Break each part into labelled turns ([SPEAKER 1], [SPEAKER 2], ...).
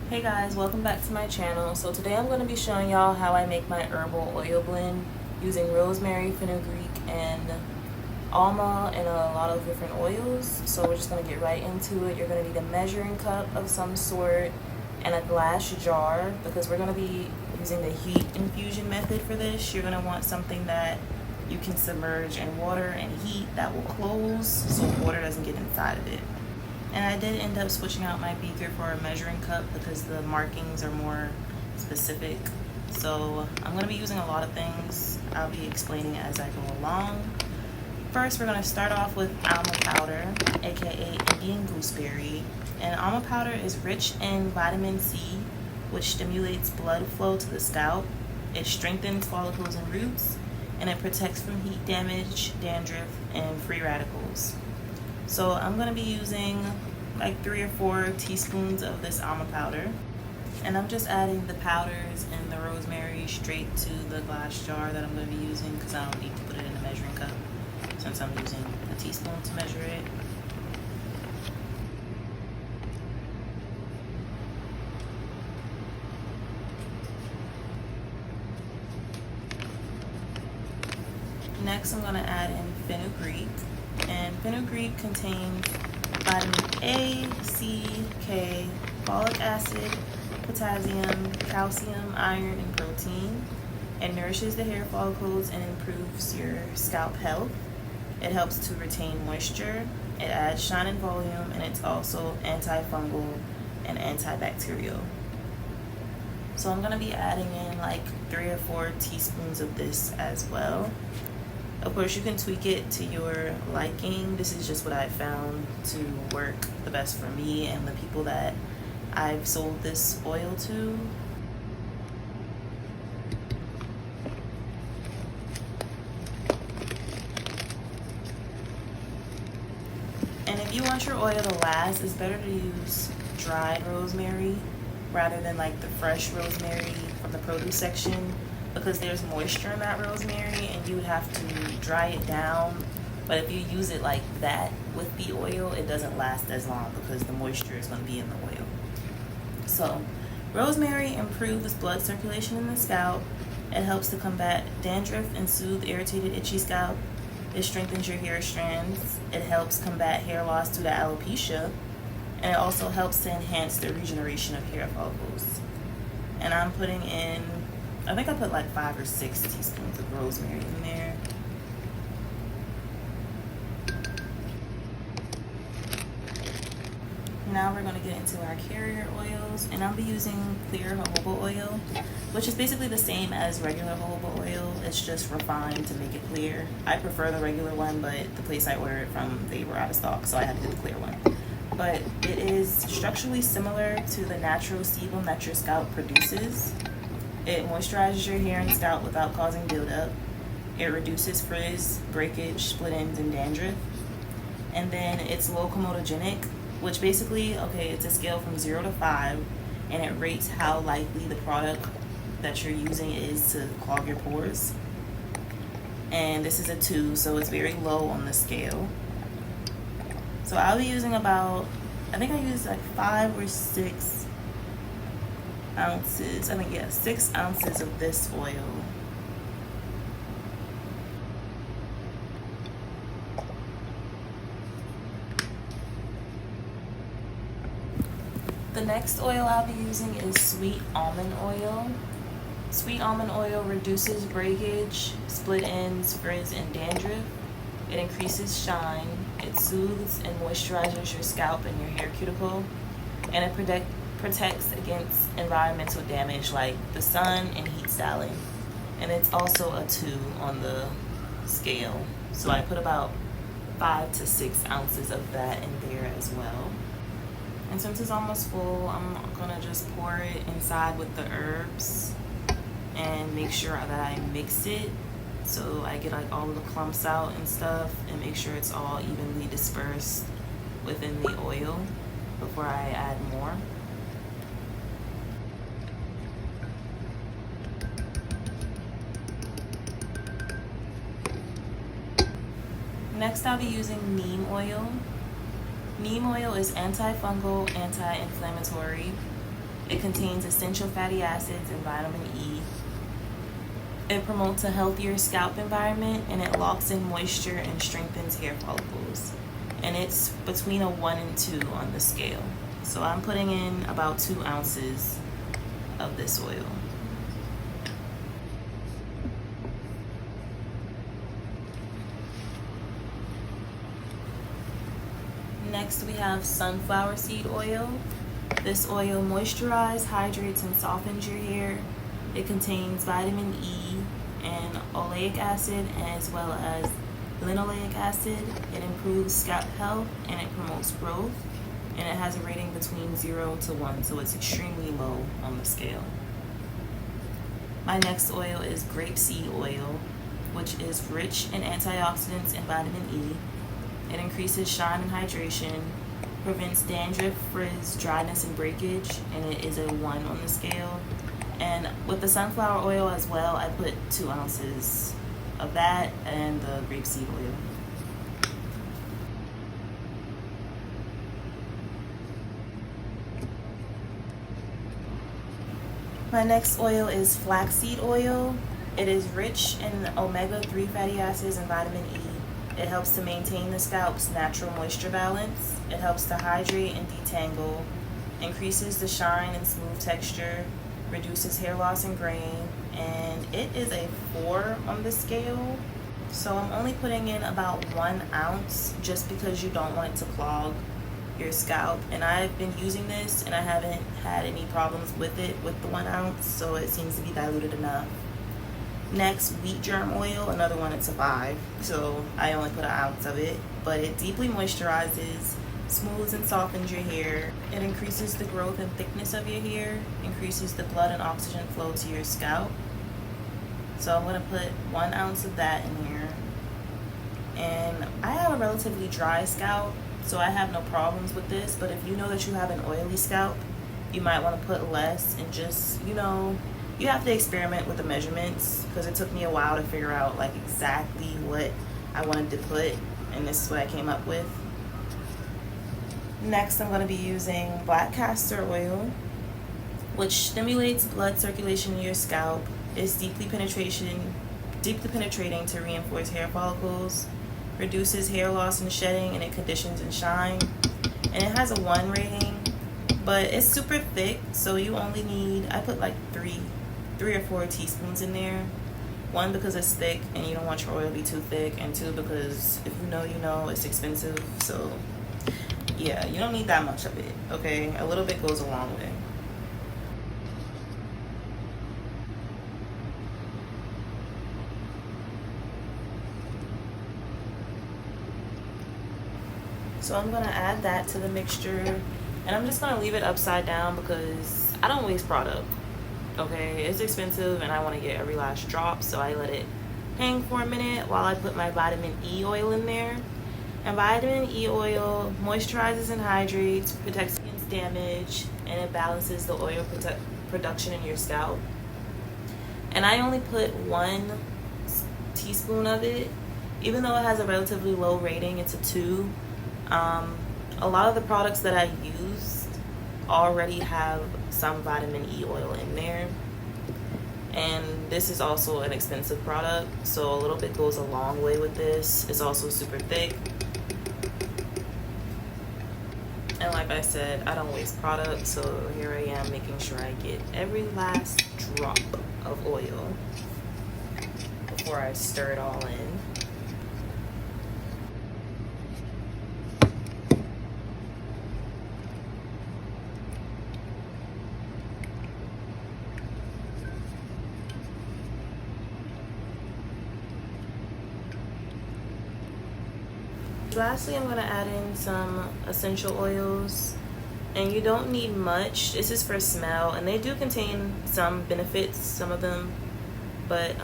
[SPEAKER 1] Hey guys, welcome back to my channel. So today I'm going to be showing y'all how I make my herbal oil blend using rosemary, fenugreek, and alma and a lot of different oils. So we're just going to get right into it. You're going to need a measuring cup of some sort and a glass jar because we're going to be using the heat infusion method for this. You're going to want something that you can submerge in water and heat that will close so water doesn't get inside of it. And I did end up switching out my beaker for a measuring cup because the markings are more specific. So I'm going to be using a lot of things. I'll be explaining as I go along. First, we're going to start off with Alma Powder, aka Indian gooseberry. And Alma Powder is rich in vitamin C, which stimulates blood flow to the scalp. It strengthens follicles and roots, and it protects from heat damage, dandruff, and free radicals. So I'm going to be using like 3 or 4 teaspoons of this alma powder. And I'm just adding the powders and the rosemary straight to the glass jar that I'm going to be using because I don't need to put it in a measuring cup since I'm using a teaspoon to measure it. Next I'm going to add in fenugreek. And fenugreek contains vitamin A, C, K, folic acid, potassium, calcium, iron, and protein. It nourishes the hair follicles and improves your scalp health. It helps to retain moisture. It adds shine and volume, and it's also antifungal and antibacterial. So I'm going to be adding in like 3 or 4 teaspoons of this as well. Of course, you can tweak it to your liking. This is just what I found to work the best for me and the people that I've sold this oil to. And if you want your oil to last, it's better to use dried rosemary rather than like the fresh rosemary from the produce section, because there's moisture in that rosemary and you would have to dry it down. But if you use it like that with the oil, it doesn't last as long because the moisture is going to be in the oil. So rosemary improves blood circulation in the scalp. It helps to combat dandruff and soothe irritated, itchy scalp. It strengthens your hair strands. It helps combat hair loss due to alopecia. And it also helps to enhance the regeneration of hair follicles. And I'm putting in, I think I put like 5 or 6 teaspoons of rosemary in there. Now we're going to get into our carrier oils, and I'll be using clear jojoba oil, which is basically the same as regular jojoba oil. It's just refined to make it clear. I prefer the regular one, but the place I ordered it from, they were out of stock, so I had to do the clear one. But it is structurally similar to the natural sebum that your scalp produces. It moisturizes your hair and scalp without causing buildup. It reduces frizz, breakage, split ends, and dandruff. And then it's low comedogenic, which basically, okay, it's a scale from 0 to 5, and it rates how likely the product that you're using is to clog your pores. And this is a 2, so it's very low on the scale. So I'll be using about, I think I used like 5 or 6 ounces, 6 ounces of this oil. The next oil I'll be using is sweet almond oil. Sweet almond oil reduces breakage, split ends, frizz, and dandruff. It increases shine. It soothes and moisturizes your scalp and your hair cuticle. And it protects against environmental damage like the sun and heat styling. And it's also a 2 on the scale. So I put about 5 to 6 ounces of that in there as well. And since it's almost full, I'm gonna just pour it inside with the herbs and make sure that I mix it so I get like all of the clumps out and stuff, and make sure it's all evenly dispersed within the oil before I add more. Next, I'll be using neem oil. Neem oil is antifungal, anti-inflammatory. It contains essential fatty acids and vitamin E. It promotes a healthier scalp environment, and it locks in moisture and strengthens hair follicles. And it's between a 1 and 2 on the scale. So I'm putting in about 2 ounces of this oil. Next we have sunflower seed oil. This oil moisturizes, hydrates, and softens your hair. It contains vitamin E and oleic acid as well as linoleic acid. It improves scalp health and it promotes growth. And it has a rating between 0 to 1, so it's extremely low on the scale. My next oil is Grapeseed Oil, which is rich in antioxidants and vitamin E. It increases shine and hydration, prevents dandruff, frizz, dryness, and breakage, and it is a 1 on the scale. And with the sunflower oil as well, I put 2 ounces of that and the grapeseed oil. My next oil is Flaxseed Oil. It is rich in omega-3 fatty acids and vitamin E. It helps to maintain the scalp's natural moisture balance. It helps to hydrate and detangle, increases the shine and smooth texture, reduces hair loss and graying, and it is a 4 on the scale. So I'm only putting in about 1 ounce just because you don't want it to clog your scalp. And I've been using this and I haven't had any problems with it with the 1 ounce, so it seems to be diluted enough. Next, wheat germ oil, another one, it's a 5, so I only put 1 ounce of it, but it deeply moisturizes, smooths and softens your hair. It increases the growth and thickness of your hair, increases the blood and oxygen flow to your scalp. So I'm going to put 1 ounce of that in here. And I have a relatively dry scalp, so I have no problems with this, but if you know that you have an oily scalp, you might want to put less and just, you have to experiment with the measurements, because it took me a while to figure out like exactly what I wanted to put, and this is what I came up with. Next, I'm going to be using black castor oil, which stimulates blood circulation in your scalp. It's deeply penetrating to reinforce hair follicles, reduces hair loss and shedding, and it conditions and shine. And it has a 1 rating, but it's super thick, so you only need, I put like 3 or 4 teaspoons in there. 1, because it's thick and you don't want your oil to be too thick, and 2, because if you know it's expensive, so yeah, you don't need that much of it, okay? A little bit goes a long way. So I'm gonna add that to the mixture, and I'm just gonna leave it upside down because I don't waste product. Okay, it's expensive and I want to get every last drop, so I let it hang for a minute while I put my vitamin E oil in there. And vitamin E oil moisturizes and hydrates, protects against damage, and it balances the oil production in your scalp. And I only put 1 teaspoon of it, even though it has a relatively low rating, it's a 2. A lot of the products that I used already have some vitamin E oil in there, and this is also an expensive product, so a little bit goes a long way with this. It's also super thick, and like I said, I don't waste product, so here I am making sure I get every last drop of oil before I stir it all in. Lastly, I'm going to add in some essential oils, and you don't need much. This is for smell, and they do contain some benefits, some of them, but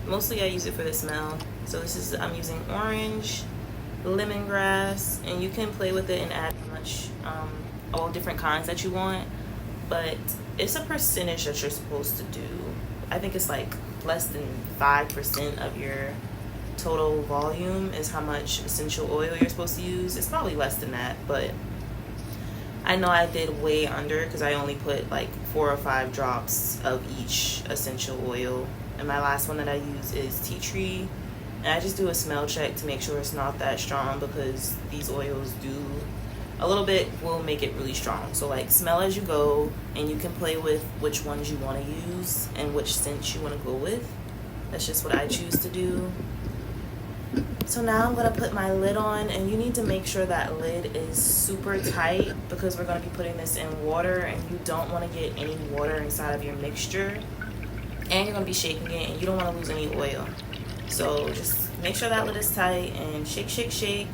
[SPEAKER 1] mostly I use it for the smell. So I'm using orange, lemongrass, and you can play with it and add much all different kinds that you want, but it's a percentage that you're supposed to do. I think it's like less than 5% of your total volume is how much essential oil you're supposed to use. It's probably less than that, but I know I did way under because I only put like 4 or 5 drops of each essential oil. And my last one that I use is tea tree. And I just do a smell check to make sure it's not that strong, because these oils do a little bit will make it really strong. So like smell as you go, and you can play with which ones you want to use and which scents you want to go with. That's just what I choose to do. So now I'm going to put my lid on, and you need to make sure that lid is super tight because we're going to be putting this in water, and you don't want to get any water inside of your mixture, and you're going to be shaking it, and you don't want to lose any oil. So just make sure that lid is tight and shake, shake, shake.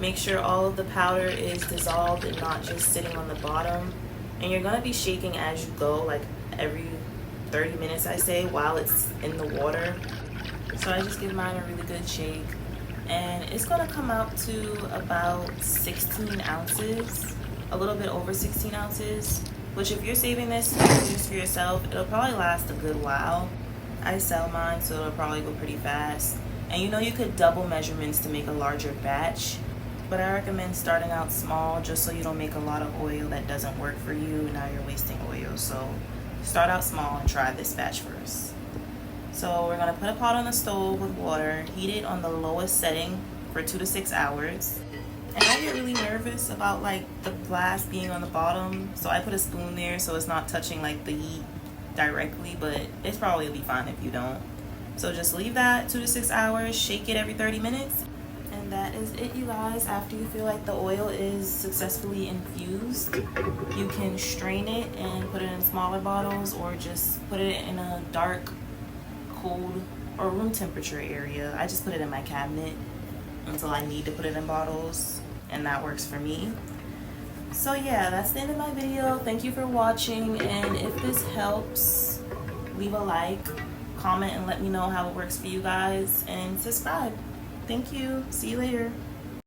[SPEAKER 1] Make sure all of the powder is dissolved and not just sitting on the bottom. And you're going to be shaking as you go, like every 30 minutes I say, while it's in the water. So I just give mine a really good shake. And it's going to come out to about 16 ounces, a little bit over 16 ounces. Which if you're saving this to use for yourself, it'll probably last a good while. I sell mine, so it'll probably go pretty fast. And you know, you could double measurements to make a larger batch. But I recommend starting out small just so you don't make a lot of oil that doesn't work for you and now you're wasting oil. So start out small and try this batch first. So we're going to put a pot on the stove with water, heat it on the lowest setting for 2 to 6 hours. And I get really nervous about like the glass being on the bottom, so I put a spoon there so it's not touching like the heat directly, but it's probably be fine if you don't. So just leave that 2 to 6 hours, shake it every 30 minutes. And that is it, you guys. After you feel like the oil is successfully infused, you can strain it and put it in smaller bottles, or just put it in a dark, cold, or room temperature area. I just put it in my cabinet until I need to put it in bottles, and that works for me. So yeah, that's the end of my video. Thank you for watching, and if this helps, leave a like, comment, and let me know how it works for you guys, and subscribe. Thank you. See you later.